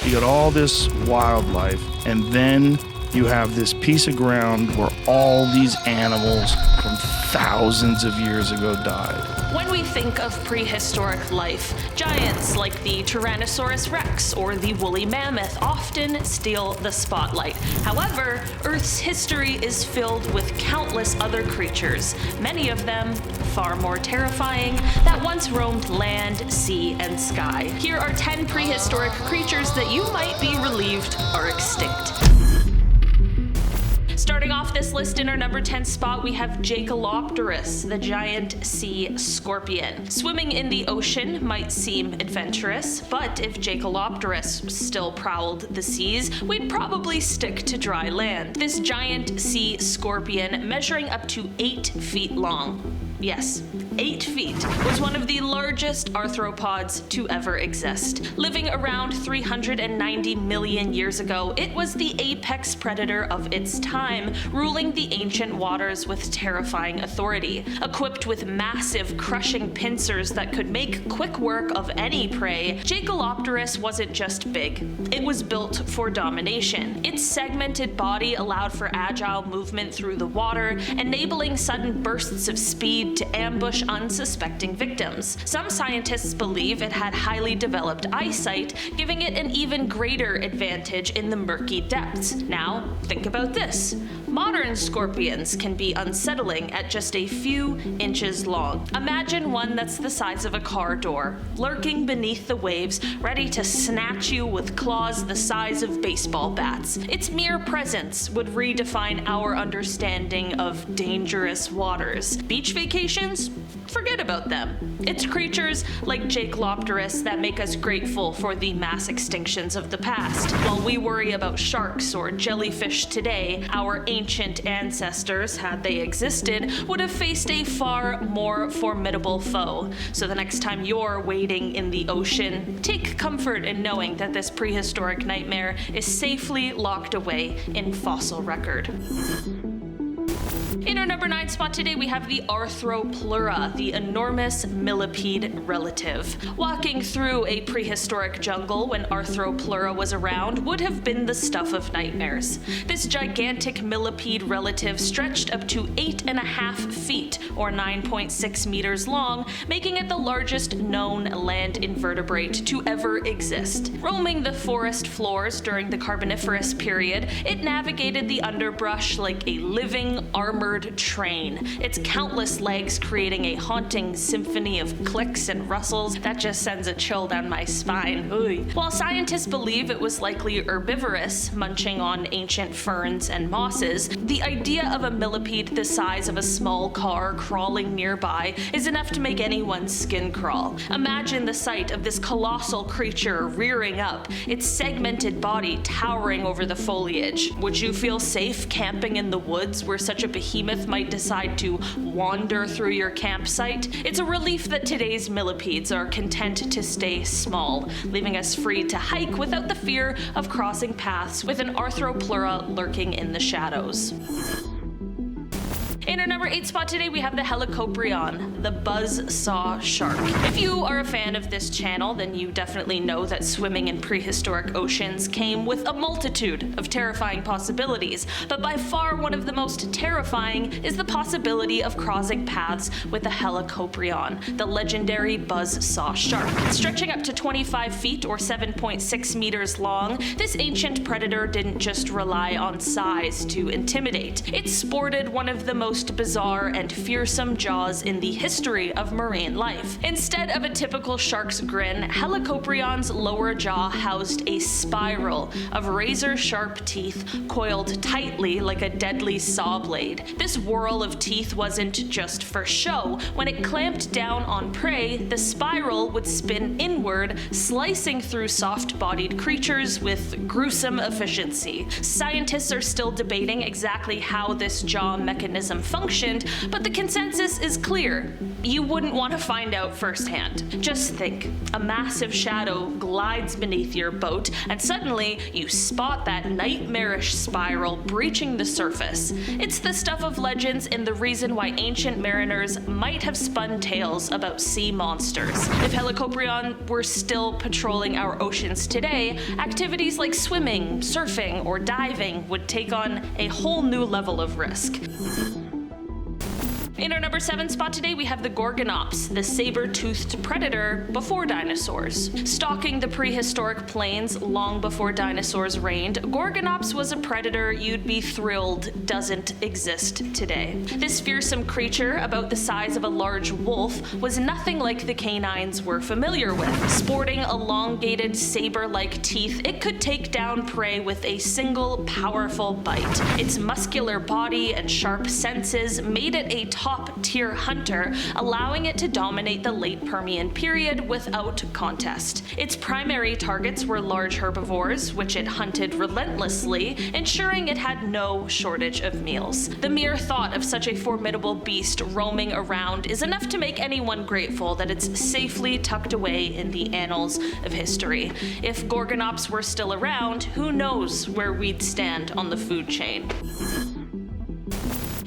You got all this wildlife, and then you have this piece of ground where all these animals from thousands of years ago died. When we think of prehistoric life, giants like the Tyrannosaurus rex or the woolly mammoth often steal the spotlight. However, Earth's history is filled with countless other creatures, many of them far more terrifying, that once roamed land, sea, and sky. Here are 10 prehistoric creatures that you might be relieved are extinct. Starting off this list in our number 10 spot, we have Jaekelopterus, the giant sea scorpion. Swimming in the ocean might seem adventurous, but if Jaekelopterus still prowled the seas, we'd probably stick to dry land. This giant sea scorpion, measuring up to 8 feet long, yes, 8 feet, was one of the largest arthropods to ever exist. Living around 390 million years ago, it was the apex predator of its time, ruling the ancient waters with terrifying authority. Equipped with massive crushing pincers that could make quick work of any prey, Jaekelopterus wasn't just big, it was built for domination. Its segmented body allowed for agile movement through the water, enabling sudden bursts of speed to ambush unsuspecting victims. Some scientists believe it had highly developed eyesight, giving it an even greater advantage in the murky depths. Now, think about this. Modern scorpions can be unsettling at just a few inches long. Imagine one that's the size of a car door, lurking beneath the waves, ready to snatch you with claws the size of baseball bats. Its mere presence would redefine our understanding of dangerous waters. Beach vacations? Forget about them. It's creatures like Jaekelopterus that make us grateful for the mass extinctions of the past. While we worry about sharks or jellyfish today, our ancient ancestors, had they existed, would have faced a far more formidable foe. So the next time you're wading in the ocean, take comfort in knowing that this prehistoric nightmare is safely locked away in fossil record. In our number 9 spot today, we have the Arthropleura, the enormous millipede relative. Walking through a prehistoric jungle when Arthropleura was around would have been the stuff of nightmares. This gigantic millipede relative stretched up to 8.5 feet, or 9.6 meters long, making it the largest known land invertebrate to ever exist. Roaming the forest floors during the Carboniferous period, it navigated the underbrush like a living, armored train, its countless legs creating a haunting symphony of clicks and rustles that just sends a chill down my spine. Ooh. While scientists believe it was likely herbivorous, munching on ancient ferns and mosses, the idea of a millipede the size of a small car crawling nearby is enough to make anyone's skin crawl. Imagine the sight of this colossal creature rearing up, its segmented body towering over the foliage. Would you feel safe camping in the woods where such a behemoth might decide to wander through your campsite? It's a relief that today's millipedes are content to stay small, leaving us free to hike without the fear of crossing paths with an Arthropleura lurking in the shadows. In our number 8 spot today, we have the Helicoprion, the buzzsaw shark. If you are a fan of this channel, then you definitely know that swimming in prehistoric oceans came with a multitude of terrifying possibilities, but by far one of the most terrifying is the possibility of crossing paths with the Helicoprion, the legendary buzzsaw shark. Stretching up to 25 feet or 7.6 meters long, this ancient predator didn't just rely on size to intimidate. It sported one of the most bizarre and fearsome jaws in the history of marine life. Instead of a typical shark's grin, Helicoprion's lower jaw housed a spiral of razor-sharp teeth coiled tightly like a deadly saw blade. This whorl of teeth wasn't just for show. When it clamped down on prey, the spiral would spin inward, slicing through soft-bodied creatures with gruesome efficiency. Scientists are still debating exactly how this jaw mechanism functioned, but the consensus is clear. You wouldn't want to find out firsthand. Just think, a massive shadow glides beneath your boat, and suddenly you spot that nightmarish spiral breaching the surface. It's the stuff of legends and the reason why ancient mariners might have spun tales about sea monsters. If Helicoprion were still patrolling our oceans today, activities like swimming, surfing, or diving would take on a whole new level of risk. In our number 7 spot today, we have the Gorgonops, the saber-toothed predator before dinosaurs. Stalking the prehistoric plains long before dinosaurs reigned, Gorgonops was a predator you'd be thrilled doesn't exist today. This fearsome creature, about the size of a large wolf, was nothing like the canines we're familiar with. Sporting elongated saber-like teeth, it could take down prey with a single powerful bite. Its muscular body and sharp senses made it a top-tier hunter, allowing it to dominate the late Permian period without contest. Its primary targets were large herbivores, which it hunted relentlessly, ensuring it had no shortage of meals. The mere thought of such a formidable beast roaming around is enough to make anyone grateful that it's safely tucked away in the annals of history. If Gorgonops were still around, who knows where we'd stand on the food chain.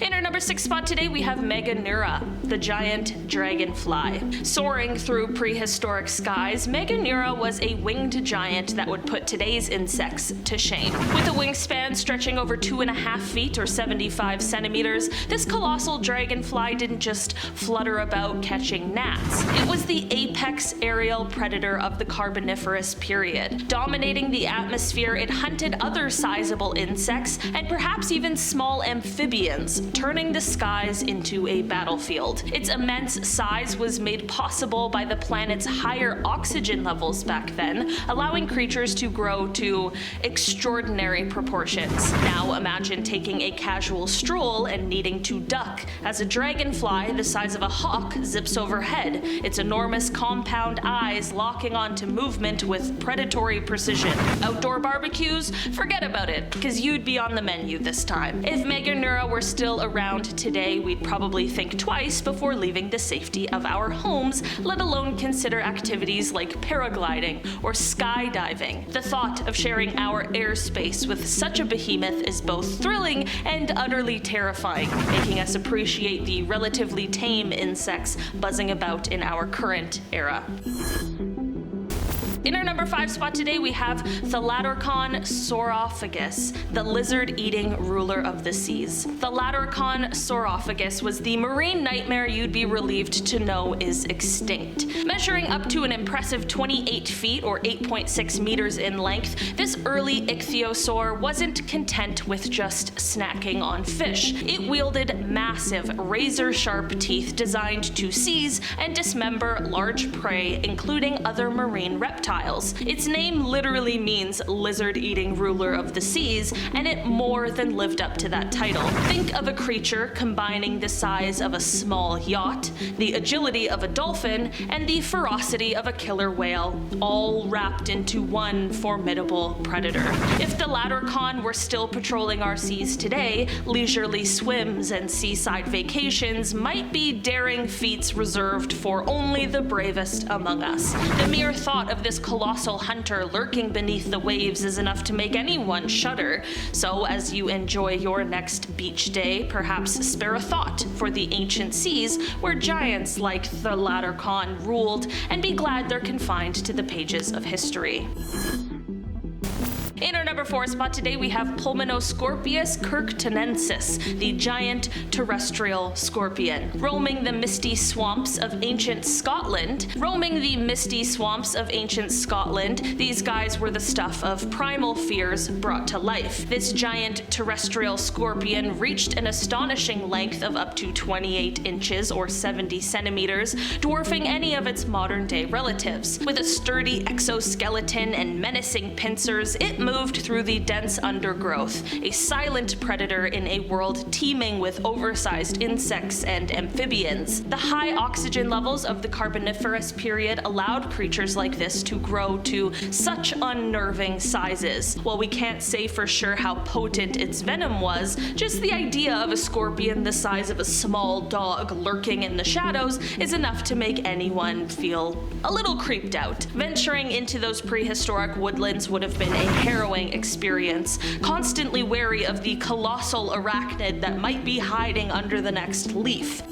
In our number 6 spot today, we have Meganeura, the giant dragonfly. Soaring through prehistoric skies, Meganeura was a winged giant that would put today's insects to shame. With a wingspan stretching over 2.5 feet or 75 centimeters, this colossal dragonfly didn't just flutter about catching gnats. It was the apex aerial predator of the Carboniferous period. Dominating the atmosphere, it hunted other sizable insects and perhaps even small amphibians, turning the skies into a battlefield. Its immense size was made possible by the planet's higher oxygen levels back then, allowing creatures to grow to extraordinary proportions. Now imagine taking a casual stroll and needing to duck as a dragonfly the size of a hawk zips overhead, its enormous compound eyes locking onto movement with predatory precision. Outdoor barbecues? Forget about it, because you'd be on the menu this time. If Meganeura were still around today, we'd probably think twice before leaving the safety of our homes, let alone consider activities like paragliding or skydiving. The thought of sharing our airspace with such a behemoth is both thrilling and utterly terrifying, making us appreciate the relatively tame insects buzzing about in our current era. In our number 5 spot today, we have Thalattoarchon saurophagus, the lizard-eating ruler of the seas. Thalattoarchon saurophagus was the marine nightmare you'd be relieved to know is extinct. Measuring up to an impressive 28 feet or 8.6 meters in length, this early ichthyosaur wasn't content with just snacking on fish. It wielded massive, razor-sharp teeth designed to seize and dismember large prey, including other marine reptiles. Its name literally means lizard-eating ruler of the seas, and it more than lived up to that title. Think of a creature combining the size of a small yacht, the agility of a dolphin, and the ferocity of a killer whale, all wrapped into one formidable predator. If the Thalattoarchon were still patrolling our seas today, leisurely swims and seaside vacations might be daring feats reserved for only the bravest among us. The mere thought of this colossal hunter lurking beneath the waves is enough to make anyone shudder. So as you enjoy your next beach day, perhaps spare a thought for the ancient seas where giants like the Thalattoarchon ruled, and be glad they're confined to the pages of history. In our number 4 spot today, we have Pulmonoscorpius kirktonensis, the giant terrestrial scorpion. Roaming the misty swamps of ancient Scotland, these guys were the stuff of primal fears brought to life. This giant terrestrial scorpion reached an astonishing length of up to 28 inches or 70 centimeters, dwarfing any of its modern-day relatives. With a sturdy exoskeleton and menacing pincers, it moved through the dense undergrowth, a silent predator in a world teeming with oversized insects and amphibians. The high oxygen levels of the Carboniferous period allowed creatures like this to grow to such unnerving sizes. While we can't say for sure how potent its venom was, just the idea of a scorpion the size of a small dog lurking in the shadows is enough to make anyone feel a little creeped out. Venturing into those prehistoric woodlands would have been a harrowing experience, constantly wary of the colossal arachnid that might be hiding under the next leaf.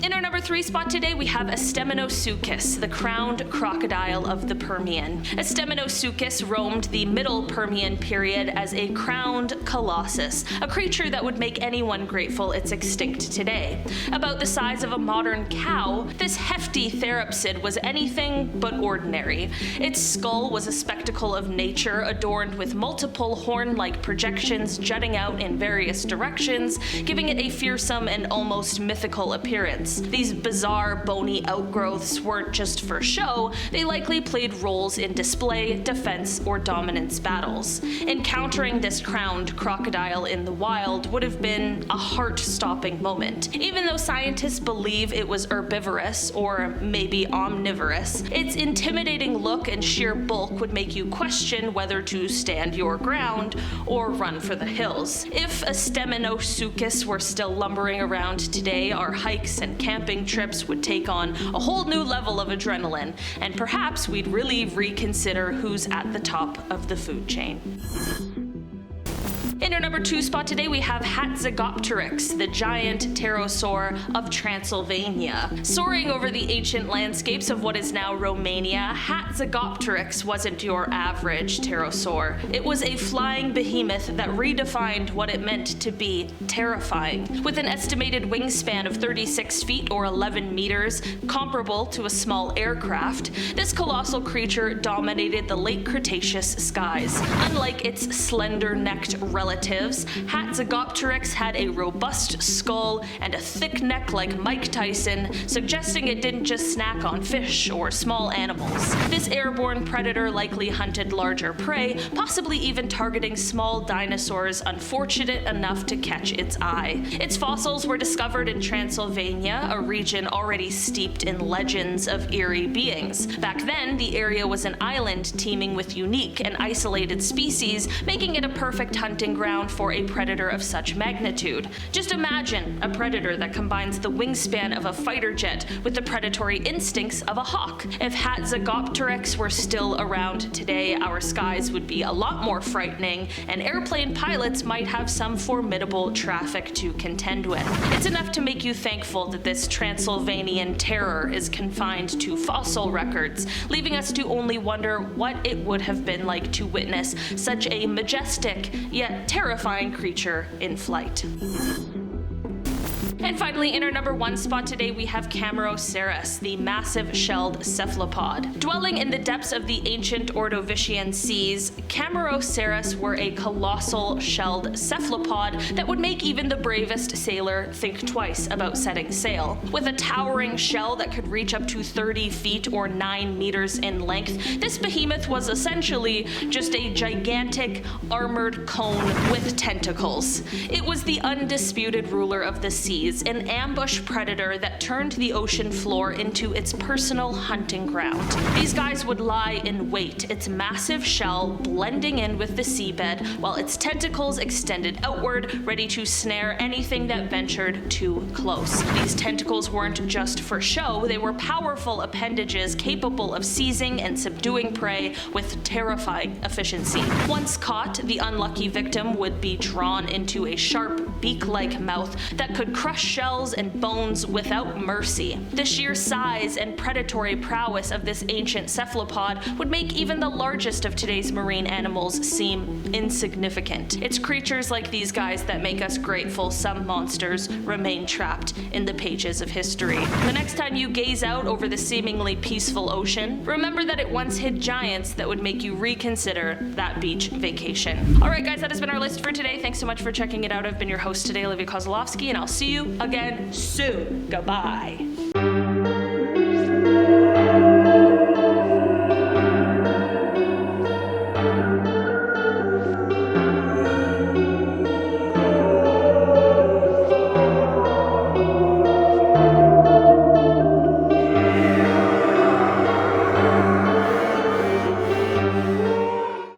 In our number 3 spot today, we have Estemmenosuchus, the crowned crocodile of the Permian. Estemmenosuchus roamed the middle Permian period as a crowned colossus, a creature that would make anyone grateful it's extinct today. About the size of a modern cow, this hefty therapsid was anything but ordinary. Its skull was a spectacle of nature, adorned with multiple horn-like projections jutting out in various directions, giving it a fearsome and almost mythical appearance. These bizarre bony outgrowths weren't just for show, they likely played roles in display, defense, or dominance battles. Encountering this crowned crocodile in the wild would have been a heart-stopping moment. Even though scientists believe it was herbivorous, or maybe omnivorous, its intimidating look and sheer bulk would make you question whether to stand your ground or run for the hills. If Estemmenosuchus were still lumbering around today, our hikes and camping trips would take on a whole new level of adrenaline, and perhaps we'd really reconsider who's at the top of the food chain. In our number 2 spot today, we have Hatzegopteryx, the giant pterosaur of Transylvania. Soaring over the ancient landscapes of what is now Romania, Hatzegopteryx wasn't your average pterosaur. It was a flying behemoth that redefined what it meant to be terrifying. With an estimated wingspan of 36 feet or 11 meters, comparable to a small aircraft, this colossal creature dominated the late Cretaceous skies. Unlike its slender-necked relatives, Hatzegopteryx had a robust skull and a thick neck like Mike Tyson, suggesting it didn't just snack on fish or small animals. This airborne predator likely hunted larger prey, possibly even targeting small dinosaurs unfortunate enough to catch its eye. Its fossils were discovered in Transylvania, a region already steeped in legends of eerie beings. Back then, the area was an island teeming with unique and isolated species, making it a perfect hunting ground for a predator of such magnitude. Just imagine a predator that combines the wingspan of a fighter jet with the predatory instincts of a hawk. If Hatzegopteryx were still around today, our skies would be a lot more frightening, and airplane pilots might have some formidable traffic to contend with. It's enough to make you thankful that this Transylvanian terror is confined to fossil records, leaving us to only wonder what it would have been like to witness such a majestic yet terrifying creature in flight. And finally, in our number 1 spot today, we have Cameroceras, the massive shelled cephalopod. Dwelling in the depths of the ancient Ordovician seas, Cameroceras were a colossal shelled cephalopod that would make even the bravest sailor think twice about setting sail. With a towering shell that could reach up to 30 feet or 9 meters in length, this behemoth was essentially just a gigantic armored cone with tentacles. It was the undisputed ruler of the seas, an ambush predator that turned the ocean floor into its personal hunting ground. These guys would lie in wait, its massive shell blending in with the seabed, while its tentacles extended outward, ready to snare anything that ventured too close. These tentacles weren't just for show, they were powerful appendages capable of seizing and subduing prey with terrifying efficiency. Once caught, the unlucky victim would be drawn into a sharp, beak-like mouth that could crush shells and bones without mercy. The sheer size and predatory prowess of this ancient cephalopod would make even the largest of today's marine animals seem insignificant. It's creatures like these guys that make us grateful some monsters remain trapped in the pages of history. The next time you gaze out over the seemingly peaceful ocean, remember that it once hid giants that would make you reconsider that beach vacation. Alright guys, that has been our list for today. Thanks so much for checking it out. I've been your host today, Olivia Kozlowski, and I'll see you again soon. Goodbye.